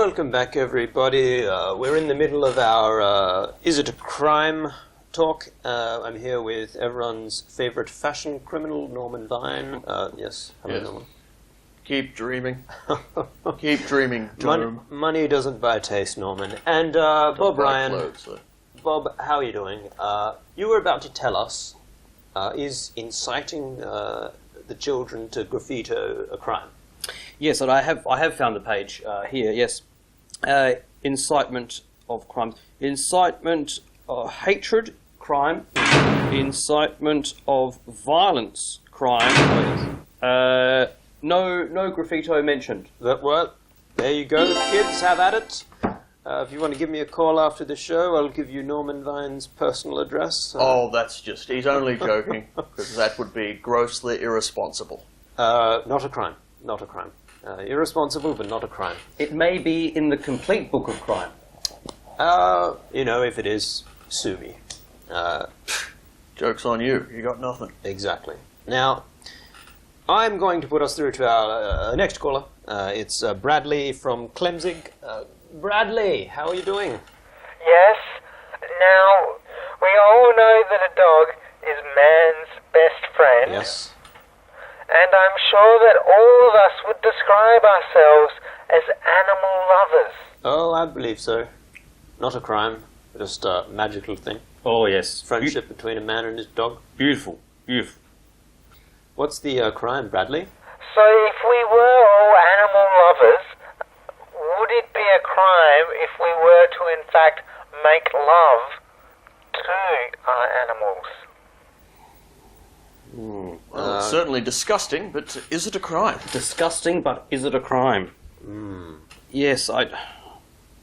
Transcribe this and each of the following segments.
Welcome back, everybody. We're in the middle of our Is It a Crime talk. I'm here with everyone's favourite fashion criminal, Norman Vine. Yes, hello, Yes. Norman. Keep dreaming. Keep dreaming, Jerome. Money doesn't buy taste, Norman. And Bob Ryan. Clothes, though. Bob, how are you doing? You were about to tell us, is inciting the children to graffito a crime? Yes, and I have found the page here. Yes, incitement of crime, incitement of hatred, crime, incitement of violence, crime. No graffito mentioned. Well, there you go, kids. Have at it. If you want to give me a call after the show, I'll give you Norman Vine's personal address. Oh, that's just... He's only joking, because that would be grossly irresponsible. Not a crime. Not a crime. Irresponsible, but not a crime. It may be in the complete book of crime. If it is, sue me. Joke's on you. You got nothing. Exactly. Now, I'm going to put us through to our next caller. It's Bradley from Clemzig. Bradley, how are you doing? Yes. Now, we all know that a dog is man's best friend. Yes. And I'm sure that all of us would describe ourselves as animal lovers. Oh, I believe so. Not a crime, just a magical thing. Oh yes, Friendship between a man and his dog. Beautiful, beautiful. What's the crime, Bradley? So if we were all animal lovers, would it be a crime if we were to in fact make love to our animals? Well, it's certainly disgusting, but is it a crime? Disgusting, but is it a crime? Yes,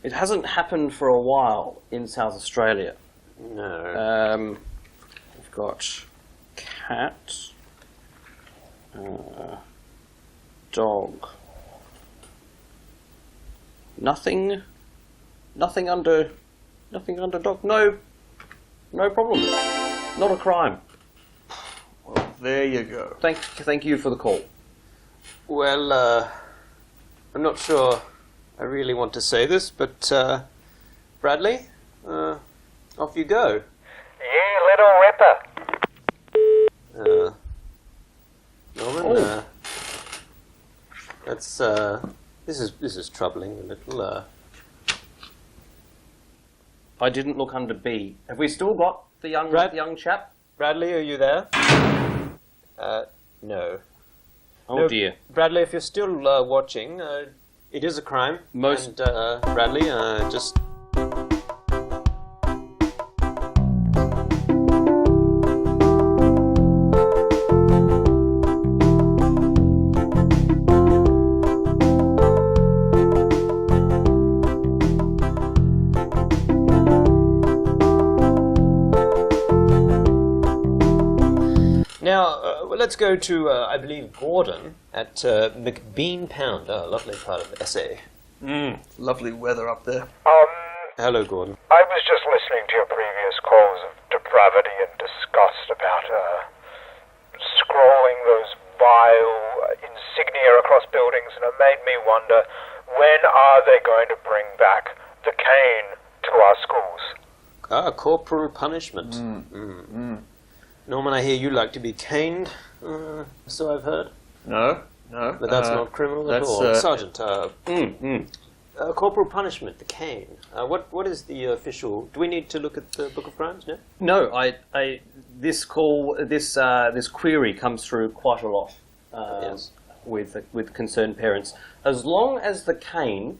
it hasn't happened for a while in South Australia. No. We've got cat, dog. Nothing under dog. No problem. Not a crime. Well, there you go. Thank you for the call. Well, I'm not sure I really want to say this, but Bradley, off you go. You little ripper. Norman, that's this is troubling a little. I didn't look under B. Have we still got the young chap? Bradley, are you there? No. Oh No, dear. Bradley, if you're still watching, it is a crime. Most- And, Bradley, just... Now, let's go to, I believe, Gordon at McBean Pound. Oh, lovely part of SA. Lovely weather up there. Hello, Gordon. I was just listening to your previous calls of depravity and disgust about scrolling those vile insignia across buildings, and it made me wonder, when are they going to bring back the cane to our schools? Corporal punishment. Norman, I hear you like to be caned, so I've heard. No. But that's not criminal at that's, all. Sergeant, corporal punishment, the cane. What is the official... Do we need to look at the Book of Crimes now? No, this query comes through quite a lot Yes. with concerned parents. As long as the cane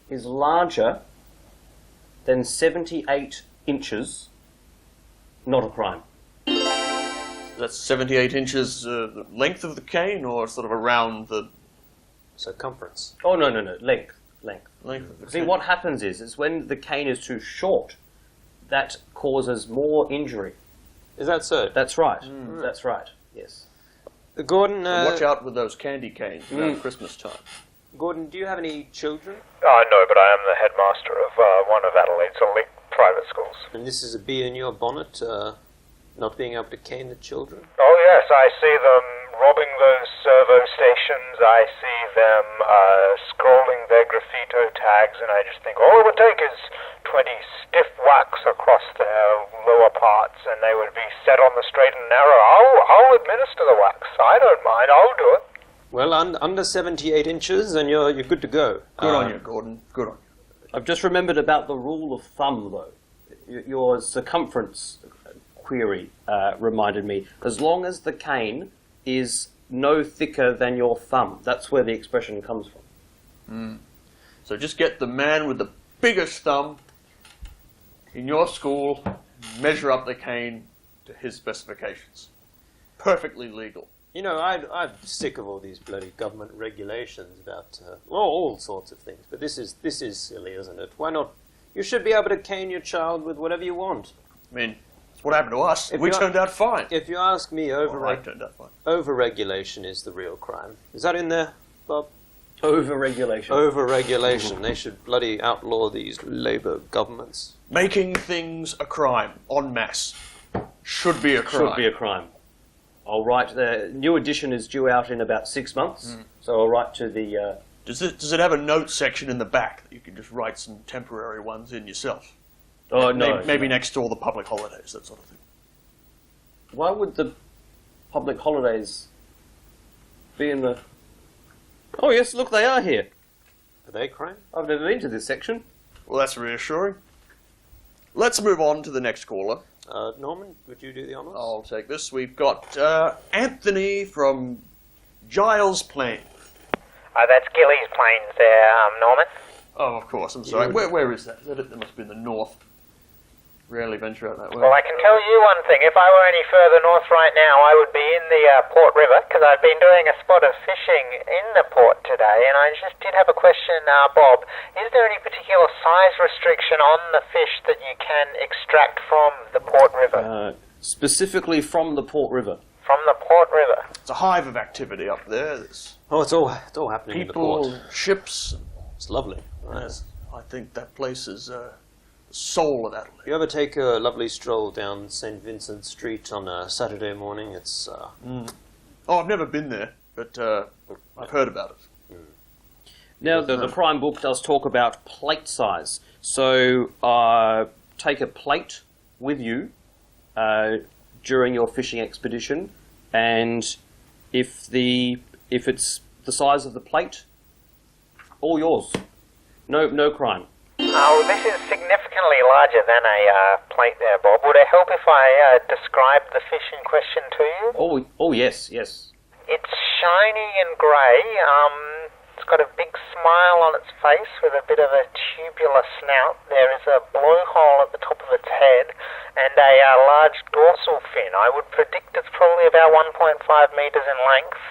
is larger than 78 inches, not a crime. That's 78 inches length of the cane, or sort of around the Circumference. Oh no, length. length of the See, cane? what happens is when the cane is too short, that causes more injury. Is that so? That's right. That's right. Yes. Gordon, Watch out with those candy canes around Christmas time. Gordon, do you have any children? No, but I am the headmaster of one of Adelaide's elite private schools. And this is a bee in your bonnet, not being able to cane the children? Oh yes, I see them robbing those servo stations. I see them scrolling their graffito tags, and I just think all it would take is 20 stiff whacks across their lower parts, and they would be set on the straight and narrow. I'll administer the whacks. I don't mind. I'll do it. Well, under 78 inches, and you're good to go. Good on you, Gordon. Good on you. I've just remembered about the rule of thumb, though. Your circumference query reminded me. As long as the cane is no thicker than your thumb, that's where the expression comes from. So just get the man with the biggest thumb in your school, measure up the cane to his specifications. Perfectly legal. You know, I'm sick of all these bloody government regulations about all sorts of things. But this is silly, isn't it? Why not? You should be able to cane your child with whatever you want. I mean, that's what happened to us. If We you're- turned out fine. If you ask me, I turned out fine. over-regulation is the real crime. Is that in there, Bob? Over-regulation. Over-regulation. They should bloody outlaw these Labour governments. Making things a crime, en masse, should be a crime. Should be a crime. I'll write, the new edition is due out in about 6 months, so I'll write to the... Does it have a note section in the back that you can just write some temporary ones in yourself? Oh, no. Maybe next to all the public holidays, that sort of thing. Why would the public holidays be in the... Oh, yes, look, they are here. Are they crime? I've never been to this section. Well, that's reassuring. Let's move on to the next caller. Norman, would you do the honours? I'll take this. We've got Anthony from Giles Plain. That's Gillies Plains there, Norman. Oh, of course. I'm sorry. Where is that? That must be in the north. Rarely venture out that way. Well, I can tell you one thing. If I were any further north right now, I would be in the Port River, because I've been doing a spot of fishing in the port today, and I just did have a question, Bob. Is there any particular size restriction on the fish that you can extract from the Port River? Specifically from the Port River. From the Port River. It's a hive of activity up there. There's It's all happening in the people, port. ships. It's lovely. Yes, I think that place is the soul of Adelaide. You ever take a lovely stroll down St. Vincent Street on a Saturday morning? It's Oh, I've never been there, but I've heard about it. Now, the crime book does talk about plate size. So, take a plate with you during your fishing expedition, and if it's the size of the plate, all yours. No crime. Oh, this is significantly larger than a plate there, Bob. Would it help if I described the fish in question to you? Oh yes. It's shiny and grey. It's got a big smile on its face with a bit of a tubular snout. There is a blowhole at the top of its head and a large dorsal fin. I would predict it's probably about 1.5 metres in length.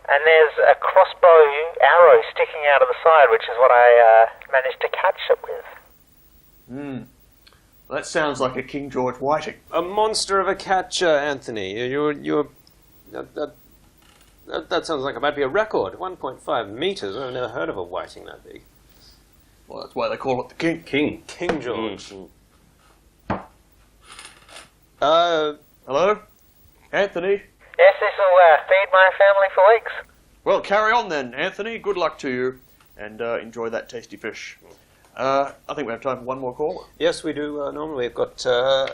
And there's a crossbow arrow sticking out of the side, which is what I managed to catch it with. That sounds like a King George whiting. a monster of a catcher, Anthony. That sounds like it might be a record. 1.5 metres. I've never heard of a whiting that big. Well, that's why they call it the king. King George. Hello? Anthony? Yes, this will feed my family for weeks. Well, carry on then, Anthony. Good luck to you, and enjoy that tasty fish. I think we have time for one more caller. Yes, we do, Norman. We've got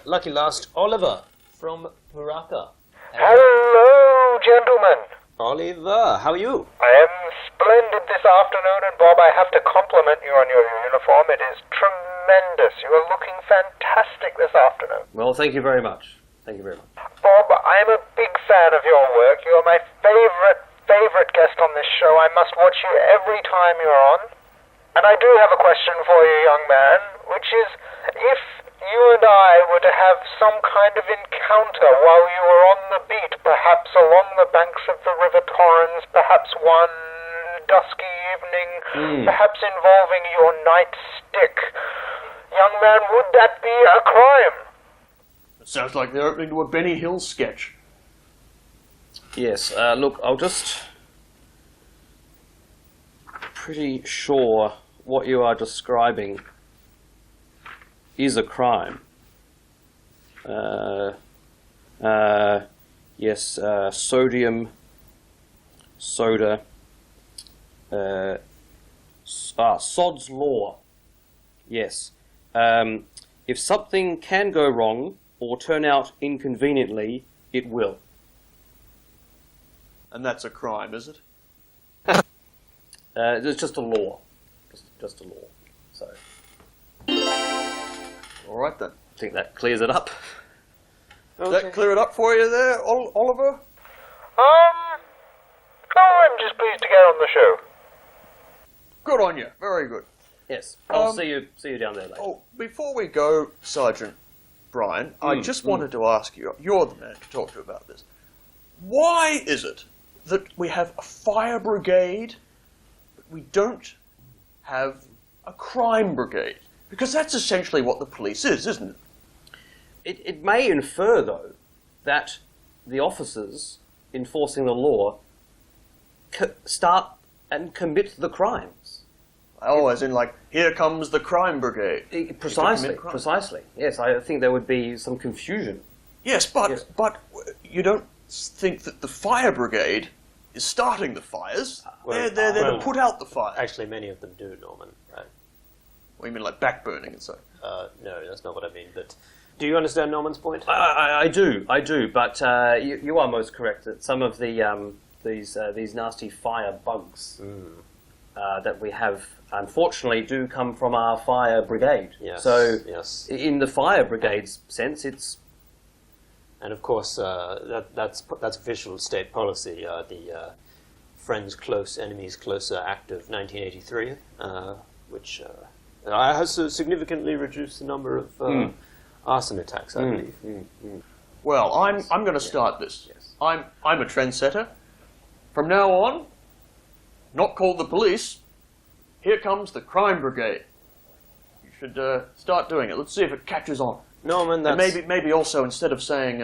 lucky last Oliver from Paraka. Hello, gentlemen. Oliver, how are you? I am splendid this afternoon, and Bob, I have to compliment you on your uniform. It is tremendous. You are looking fantastic this afternoon. Well, thank you very much. Bob, I am a big fan of your work. You are my favorite guest on this show. I must watch you every time you're on. And I do have a question for you, young man, which is, if you and I were to have some kind of encounter while you were on the beat, perhaps along the banks of the River Torrens, perhaps one dusky evening, perhaps involving your nightstick, young man, would that be a crime? It sounds like they're opening to a Benny Hill sketch. Yes, look, I'll just... Pretty sure what you are describing is a crime. Yes, sodium, soda, Sod's Law. Yes. If something can go wrong or turn out inconveniently, it will. And that's a crime, is it? It's just a law. Just a law. So, All right then. I think that clears it up. Does that clear it up for you there, Oliver? No, I'm just pleased to get on the show. Good on you. Very good. Yes. I'll see you down there later. Oh, before we go, Sergeant Brian, I just wanted to ask you, you're the man to talk to about this. Why is it that we have a fire brigade, but we don't have a crime brigade? Because that's essentially what the police is, isn't it? It may infer, though, that the officers enforcing the law start and commit the crimes. Oh, as in like, here comes the crime brigade. Precisely, crime. precisely. Yes, I think there would be some confusion. Yes, but you don't think that the fire brigade is starting the fires. Well, they're there to put out the fire. Actually, many of them do, Norman. Right? What do you mean, like backburning and so? No, that's not what I mean. But do you understand Norman's point? I do. But you are most correct that some of the these nasty fire bugs that we have, unfortunately, do come from our fire brigade. Yes. So, yes. in the fire brigade's sense, it's. And of course, that's official state policy. The Friends Close, Enemies Closer Act of 1983, which has significantly reduced the number of arson attacks, I believe. Well, I'm going to start this. Yes. I'm a trendsetter. From now on, not called the police. Here comes the crime brigade. You should start doing it. Let's see if it catches on. Norman, And that's... maybe also instead of saying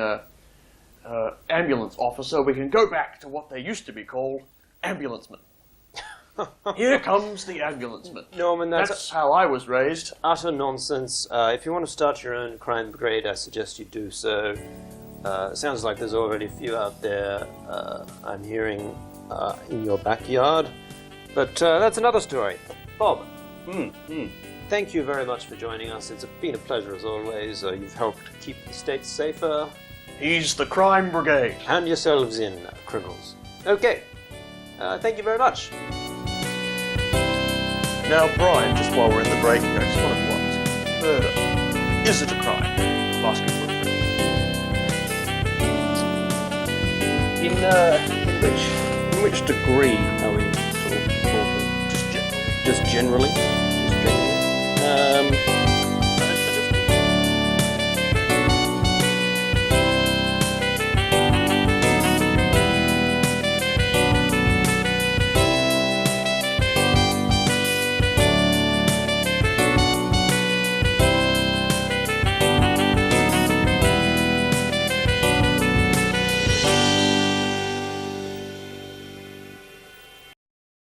ambulance officer, we can go back to what they used to be called, ambulanceman. Here comes the ambulanceman. Norman, That's how I was raised. utter nonsense. If you want to start your own crime brigade, I suggest you do so. It sounds like there's already a few out there I'm hearing in your backyard. But that's another story. Bob, thank you very much for joining us. It's been a pleasure as always. You've helped keep the state safer. He's the crime brigade. Hand yourselves in, criminals. Okay. Thank you very much. Now, Brian, just while we're in the break here, I just want to ask, murder, is it a crime? I'm asking for a friend. In which degree are we sort of talking? Just generally. Just generally?